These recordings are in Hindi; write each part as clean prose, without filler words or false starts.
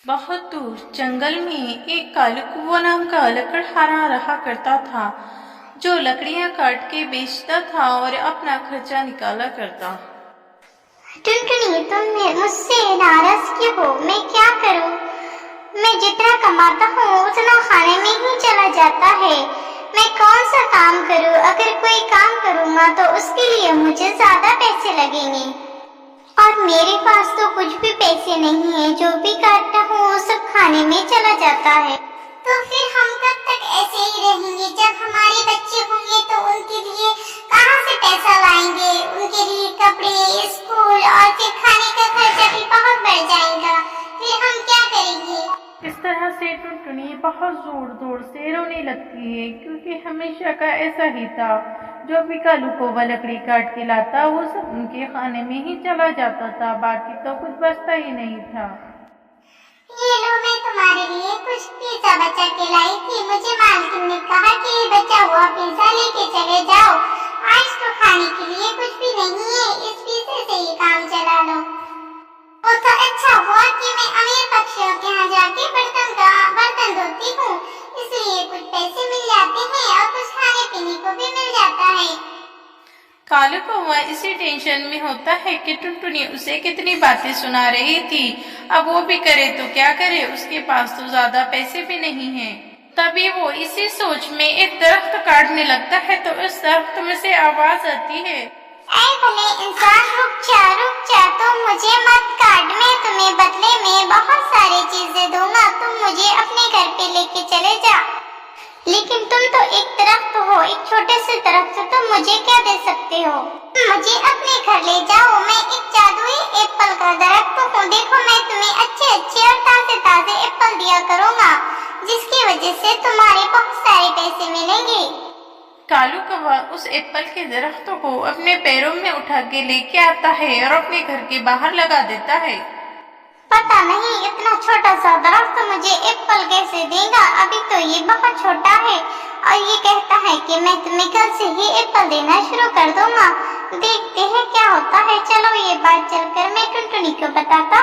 बहुत दूर जंगल में एक कालू कुआ नाम का लकड़हारा रहा करता था, जो लकड़ियां काट के बेचता था और अपना खर्चा निकाला करता। टुनटुनी, तुम मुझसे नाराज क्यों हो? मैं क्या करूं? मैं जितना कमाता हूँ उतना खाने में ही चला जाता है। मैं कौन सा काम करूं? अगर कोई काम करूंगा तो उसके लिए मुझे ज्यादा पैसे लगेंगे, और मेरे पास तो कुछ भी पैसे नहीं है। जो भी काटता हूँ वो सब खाने में चला जाता है। तो फिर हम कब तक ऐसे ही रहेंगे? जब हमारे बच्चे होंगे तो उनके लिए कहाँ से पैसा लाएंगे? उनके लिए कपड़े, स्कूल और फिर खाने का खर्चा भी बहुत बढ़ जाएगा। फिर हम क्या करेंगे? इस तरह से टुनटुनी बहुत जोर जोर से रोने लगती है, क्योंकि हमेशा का ऐसा ही था। जो भी कालू कौवा लकड़ी काट के लाता वो सब उनके खाने में ही चला जाता था, बाकी तो कुछ बचता ही नहीं था। ये लो, मैं तुम्हारे लिए कुछ पिज्जा बचा के लाई थी। मुझे मालकिन ने कहा कि ये बचा हुआ पिज्जा लेके चले जाओ। आज तो खाने के लिए कुछ भी नहीं है, इस पिज्जे से ही काम चला लो। वो तो अच्छा हुआ कि मैं अमीर पक्षियों के यहाँ जाके बर्तन धोती हूँ, इसलिए कुछ पैसे मिल जाते हैं और कुछ खाने पीने को भी मिल जाता है। कालू कौवा इसी टेंशन में होता है कि टुनटुनी उसे कितनी बातें सुना रही थी। अब वो भी करे तो क्या करे, उसके पास तो ज्यादा पैसे भी नहीं हैं। तभी वो इसी सोच में एक दरख्त काटने लगता है तो उस दरख्त में से आवाज आती है, ऐ भले इंसान, रुक जा, तुम मुझे मत काट। मैं तुम्हें बदले में बहुत सारी चीजें दूंगा, तुम मुझे अपने घर पे लेके चले जा। लेकिन तुम तो एक दरख्त हो, एक छोटे से दरख्त, तुम मुझे क्या दे सकते हो? मुझे अपने घर ले जाओ, मैं एक जादुई एप्पल का दरख्त हूँ। देखो, मैं तुम्हें अच्छे अच्छे और ताजे ताजे एप्पल दिया करूँगा, जिसकी वजह से तुम्हारे बहुत सारे पैसे मिलेंगे। कालू कौवा उस एप्पल के दरख्तों को अपने पैरों में उठा के लेके आता है और अपने घर के बाहर लगा देता है। पता नहीं इतना छोटा सा दरख्त मुझे एप्पल कैसे देगा? अभी तो ये बहुत छोटा है और ये कहता है कि मैं तुम्हें कल से ही एप्पल देना शुरू कर दूंगा। देखते हैं क्या होता है। चलो, ये बात चलकर मैं टुनटुनी को बताता।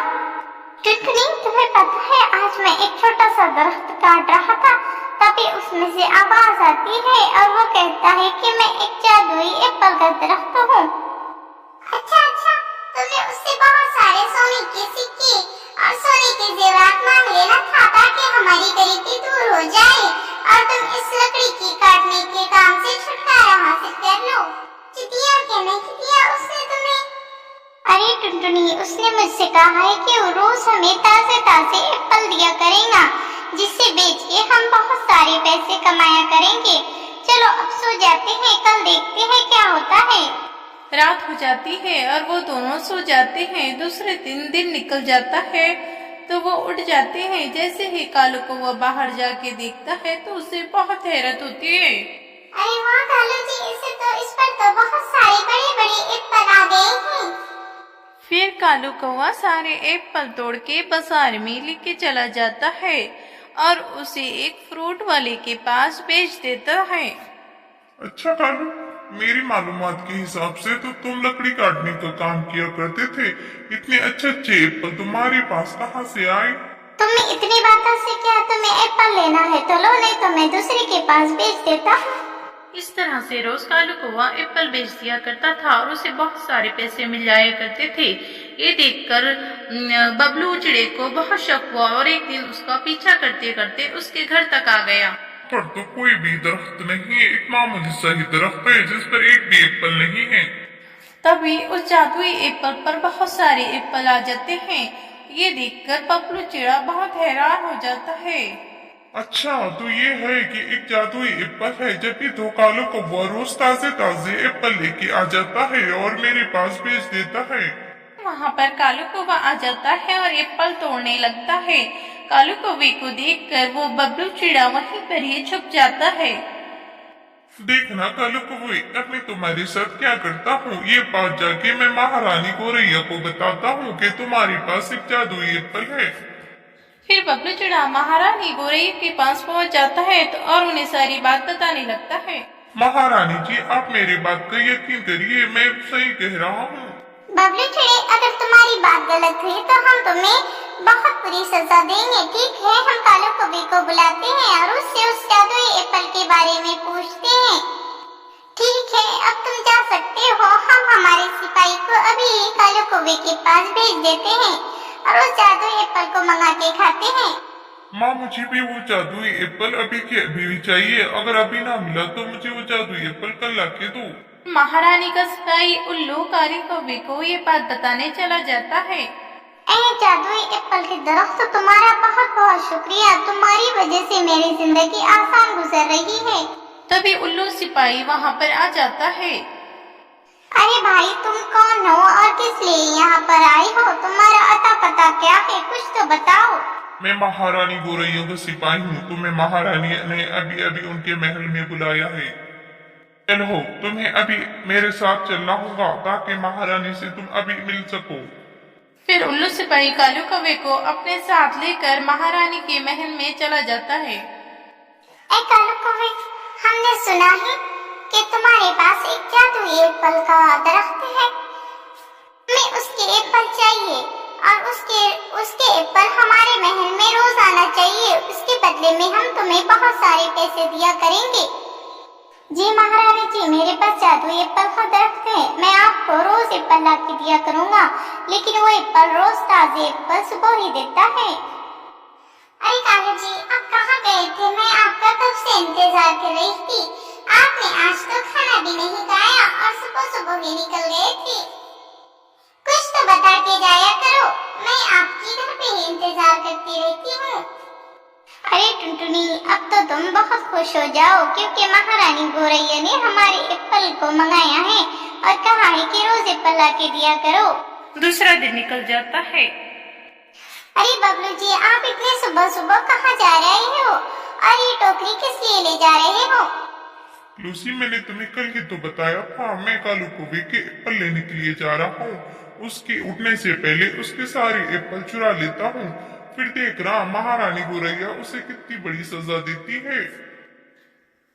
टुनटुनी, तुम्हें पता है आज मैं एक छोटा सा दरख्त काट रहा था, तभी उसमें से आवाज आती है और वो कहता है कि मैं एक जादुई एप्पल का दरख्त हूँ। अच्छा, तुमने उससे बहुत सारे सोने के सिक्के और सोने के जेवरात मांग लेना था, ताकि हमारी गरीबी दूर हो जाए और तुम इस लकड़ी की काटने के काम से छुटकारा हासिल कर लो। दिया क्या नहीं दिया उसने तुम्हें? अरे टुनटुनी, उसने मुझसे कहा है कि वो रोज हमें ताजे ताजे एप्पल दिया करेगा, जिसे बेच के हम बहुत सारे पैसे कमाया करेंगे। चलो अब सो जाते हैं, कल देखते हैं क्या होता है। रात हो जाती है और वो दोनों सो जाते हैं। दूसरे दिन निकल जाता है तो वो उठ जाते हैं। जैसे ही कालू कौवा बाहर जाके देखता है तो उसे बहुत हैरत होती है। अरे वाह कालू जी, इस पर तो बहुत सारे बड़े बड़े एप्पल आ गए हैं। फिर कालू कौवा सारे एप्पल तोड़ के बाजार में लेके चला जाता है और उसे एक फ्रूट वाले के पास बेच देता है। अच्छा कालू, मेरी मालूमात के हिसाब से तो तुम लकड़ी काटने का काम किया करते थे। इतने अच्छे अच्छे एप्पल तुम्हारे पास कहाँ से आए? तुम्हें इतनी बातों से क्या? तुम्हें एप्पल लेना है तो लो, नहीं तो मैं दूसरे के पास बेच देता हूँ। इस तरह से रोज कालू कौवा एप्पल बेच दिया करता था और उसे बहुत सारे पैसे मिल जाया करते थे। ये देखकर बबलू चिड़े को बहुत शक हुआ और एक दिन उसका पीछा करते करते उसके घर तक आ गया। पर तो कोई भी दरख्त नहीं है, एक मामूली सा ही दरख्त है जिस पर एक भी एप्पल नहीं है। तभी उस जादुई एप्पल पर बहुत सारे एप्पल आ जाते हैं। ये देखकर बबलू चिड़ा बहुत हैरान हो जाता है। अच्छा, तो ये है कि एक जादुई एप्पल है, जबकि तो कालू कौवा रोज ताजे ताजे एप्पल लेके आ जाता है और मेरे पास बेच देता है। वहाँ पर कालू कौवा आ जाता है और एप्पल तोड़ने लगता है। कालू कौवे को देखकर वो बबलू चिड़ा वहीं पर ही छुप जाता है। देखना कालू कौवे, अब मैं तुम्हारे साथ क्या करता हूँ। ये बात जाके मैं महारानी गौरैया को बताता हूँ कि तुम्हारे पास एक जादुई एप्पल है। फिर बबलू चिड़ा महारानी गौरैया के पास पहुँच जाता है तो और उन्हें सारी बात बताने लगता है। महारानी जी, आप मेरी बात का यकीन करिए, मैं सही कह रहा हूँ। बबलू चिड़े, अगर तुम्हारी बात गलत हुई तो हम तुम्हें बहुत बुरी सजा देंगे। ठीक है, हम कालू कौवे को बुलाते हैं और उससे उस जादुई एप्पल के बारे में पूछते हैं। ठीक है, अब तुम जा सकते हो। हम हमारे सिपाही को अभी कालू कौवे के पास भेज देते हैं और उस जादुई एप्पल को मंगा के खाते हैं। माँ, मुझे भी वो जादुई एप्पल अभी के अभी चाहिए। अगर अभी ना मिला तो मुझे वो जादुई एप्पल कल लाके दो। महारानी का सिपाही उल्लू काली कौवे को ये बात बताने चला जाता है। जादुई एप्पल के दरख्त, तुम्हारा बहुत बहुत शुक्रिया। तुम्हारी वजह से मेरी जिंदगी आसान गुजर रही है। तभी उल्लू सिपाही वहाँ पर आ जाता है। अरे भाई, तुम कौन हो और किस लिए यहाँ पर आई हो? तुम्हारा अता पता क्या है? कुछ तो बताओ। मैं महारानी गोरैया का सिपाही हूँ। तुम्हें महारानी ने अभी अभी उनके महल में बुलाया है। चलो, तुम्हें अभी मेरे साथ चलना होगा ताकि महारानी से तुम अभी मिल सको। फिर उल्लू सिपाही कालू कौवे को अपने साथ लेकर महारानी के महल में चला जाता है। कालू कौवे, हमने सुना है कि तुम्हारे पास एक जादुई एप्पल का दरख्त है। हमें उसके एप्पल चाहिए और उसके एप्पल हमारे महल में रोज आना चाहिए। उसके बदले में हम तुम्हें बहुत सारे पैसे दिया करेंगे। जी महारानी जी, मेरे पास जादुई एप्पल का दरख्त है। मैं आपको रोज एप्पल ला के दिया करूँगा, लेकिन वो एप्पल रोज ताजे एप्पल सुबह ही देता है। अरे कालू जी, आप कहाँ गए थे? मैं आपका कब से इंतजार कर रही थी। आपने आज तो खाना भी नहीं खाया और सुबह सुबह ही निकल गए थे। कुछ तो बता के जाया करो। मैं आपकी घर पे ही इंतजार करती रहती हूँ। अरे टुनटुनी, अब तो तुम बहुत खुश हो जाओ, क्योंकि महारानी गोरैया ने हमारे एप्पल को मंगाया है और कहा है कि रोज एप्पल ला के दिया करो। दूसरा दिन निकल जाता है। अरे बबलू जी, आप इतने सुबह सुबह कहाँ जा रहे हो और ये टोकरी किस लिए ले जा रहे हो? लूसी, मैंने तुम्हें कल ही तो बताया था। मैं कालू कौवे के एप्पल लेने के लिए जा रहा हूँ। उसके उठने से पहले उसके सारे एप्पल चुरा लेता हूँ। फिर देख रहा महारानी गोरैया उसे कितनी बड़ी सजा देती है।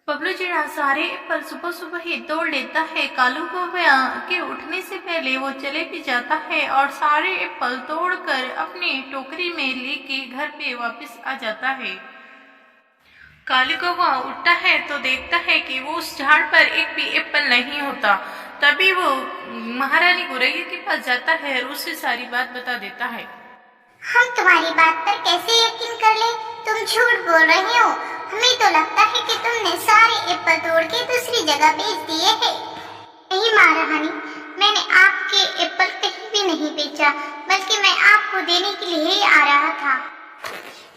बबलू चिड़ा सारे एप्पल सुबह सुबह ही तोड़ लेता है। कालू कौवे के उठने से पहले वो चले भी जाता है और सारे एप्पल तोड़कर अपनी टोकरी में लेके घर पे वापस आ जाता है। कालू कौवा उठता है तो देखता है कि वो उस झाड़ पर एक भी एप्पल नहीं होता। तभी वो महारानी गोरैया के पास जाता है और उसे सारी बात बता देता है। हम तुम्हारी बात पर कैसे यकीन कर ले? तुम झूठ बोल रही हो। हमें तो लगता है कि तुमने सारे एप्पल तोड़ के दूसरी जगह बेच दिए हैं। नहीं महारानी, मैंने आपके एप्पल कहीं भी नहीं बेचा, बल्कि मैं आपको देने के लिए ही आ रहा था।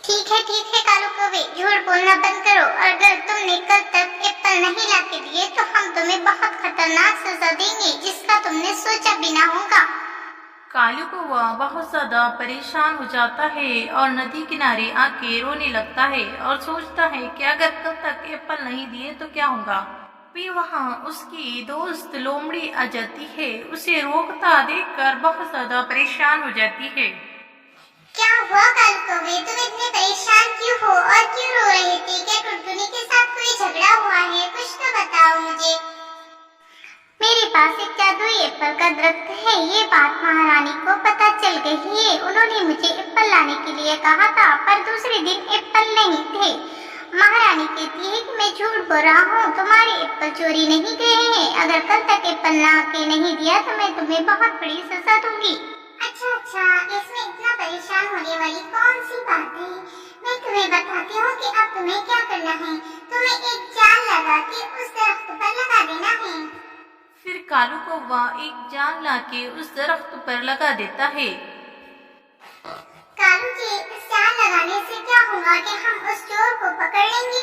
ठीक है कालू कौवे, झूठ बोलना बंद करो। अगर तुमने कल तक एप्पल नहीं लाके दिए तो हम तुम्हें बहुत खतरनाक सजा देंगे, जिसका तुमने सोचा भी ना होगा। कालू कौवा बहुत ज्यादा परेशान हो जाता है और नदी किनारे आके रोने लगता है और सोचता है कि अगर कल तक एप्पल नहीं दिए तो क्या होगा। फिर वहाँ उसकी दोस्त लोमड़ी आ जाती है। उसे रोकता देखकर बहुत ज्यादा परेशान हो जाती है। क्या हुआ कालू कौवे, तुम इतने परेशान क्यों हो और क्यों रो रही थी? क्या टुनटुनी के साथ कोई झगड़ा हुआ है? कुछ तो बताओ मुझे। मेरे पास एक जादुई एप्पल का दरख्त है। ये बात महारानी को पता चल गई है। उन्होंने मुझे एप्पल लाने के लिए कहा था, पर दूसरे दिन एप्पल नहीं थे। महारानी कहती है कि मैं झूठ बोल रहा हूँ, तुम्हारे एप्पल चोरी नहीं गए हैं। अगर कल तक एप्पल ला के नहीं दिया तो मैं तुम्हें बहुत बड़ी सजा दूंगी। अच्छा, इसमें इतना परेशान होने वाली कौन सी बात है? मैं तुम्हें बताती हूँ कि अब तुम्हें क्या करना है। तुम्हें एक जाल लगा के उस दरख्त पर लगा देना है। फिर कालू कौवा एक जाल लाके उस दरख्त पर लगा देता है। कालू जी, इस जाल लगाने से क्या होगा कि हम उस चोर को पकड़ लेंगे?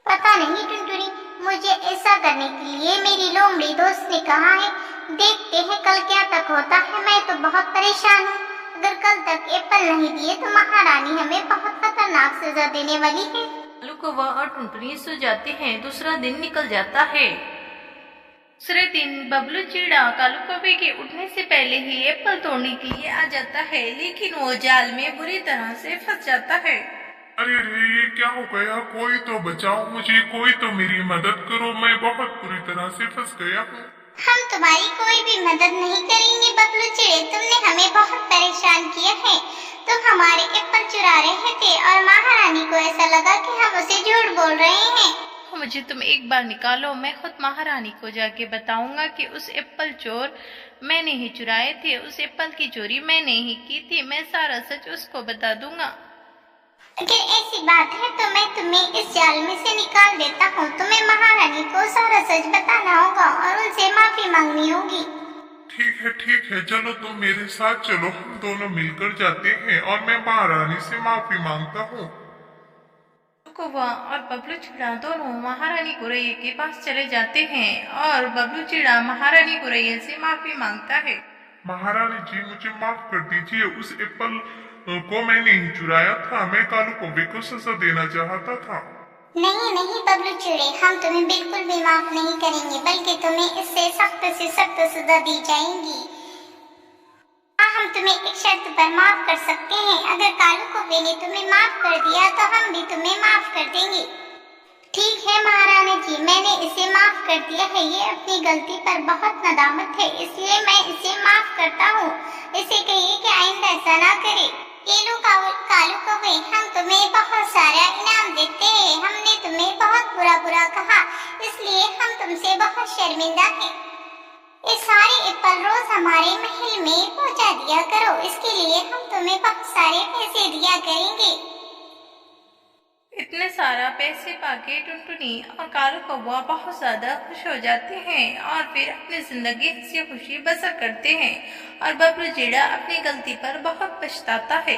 पता नहीं टुनटुनी, मुझे ऐसा करने के लिए मेरी लोमड़ी दोस्त ने कहा है। देखते हैं कल क्या तक होता है। मैं तो बहुत परेशान हूँ। अगर कल तक एप्पल नहीं दिए तो महारानी हमें बहुत खतरनाक सजा देने वाली है। कालू कौवा और टुनटुनी सो जाते हैं। दूसरा दिन निकल जाता है। दूसरे दिन बबलू चिड़ा कालू कौवे के उठने से पहले ही एप्पल तोड़ने के लिए आ जाता है, लेकिन वो जाल में बुरी तरह से फंस जाता है। अरे ये क्या हो गया? कोई तो बचाओ मुझे, कोई तो मेरी मदद करो। मैं बहुत बुरी तरह से फंस गया हूँ। हम तुम्हारी कोई भी मदद नहीं करेंगे बबलू चिड़े, तुमने हमें बहुत परेशान किया है। तुम हमारे एप्पल चुरा रहे थे और महारानी को ऐसा लगा कि हम उसे झूठ बोल रहे हैं। मुझे तुम एक बार निकालो, मैं खुद महारानी को जाके बताऊंगा कि उस एप्पल चोर मैंने ही चुराए थे, उस एप्पल की चोरी मैंने ही की थी। मैं सारा सच उसको बता दूंगा। अगर ऐसी बात है तो मैं तुम्हें इस जाल में से निकाल देता हूँ। तुम्हें महारानी को सारा सच बताना होगा और उनसे माफी मांगनी होगी। ठीक है, चलो तुम मेरे साथ चलो, हम दोनों मिलकर जाते हैं और मैं महारानी से माफी मांगता हूँ। कौवा और बबलू चिड़ा दोनों महारानी गुरैया के पास चले जाते हैं और बबलू चिड़ा महारानी गुरैया से माफी मांगता है। महारानी जी, मुझे माफ कर दीजिए, उस एप्पल को मैंने ही चुराया था। मैं कालू कौवे को सजा देना चाहता था। नहीं बबलू चिड़े, हम तुम्हें बिल्कुल भी माफ नहीं करेंगे, बल्कि तुम्हें इससे सख्त से सख्त सजा दी जाएगी। हाँ, हम तुम्हें एक शर्त पर माफ कर सकते हैं। अगर कालू कौवे ने तुम्हें माफ कर दिया तो हम भी तुम्हें माफ कर देंगे। ठीक है महारानी जी, मैंने इसे माफ कर दिया है। ये अपनी गलती पर बहुत नदामत है, इसलिए मैं इसे माफ करता हूँ। इसे कहिए कि आइंदा ऐसा ना करे। ये लो कालू कौवे, हम तुम्हें बहुत सारा इनाम देते हैं। हमने तुम्हें बहुत बुरा कहा, इसलिए हम तुमसे बहुत शर्मिंदा हैं। ये सारे एप्पल रोज हमारे महल में पहुंचा दिया करो, इसके लिए हम तुम्हें बहुत सारे पैसे दिया करेंगे। इतने सारा पैसे पाके टुनटुनी और कालू कौवा बहुत ज्यादा खुश हो जाते हैं और फिर अपनी जिंदगी हंसी खुशी बसर करते हैं और बबलू चिड़ा अपनी गलती पर बहुत पछताता है।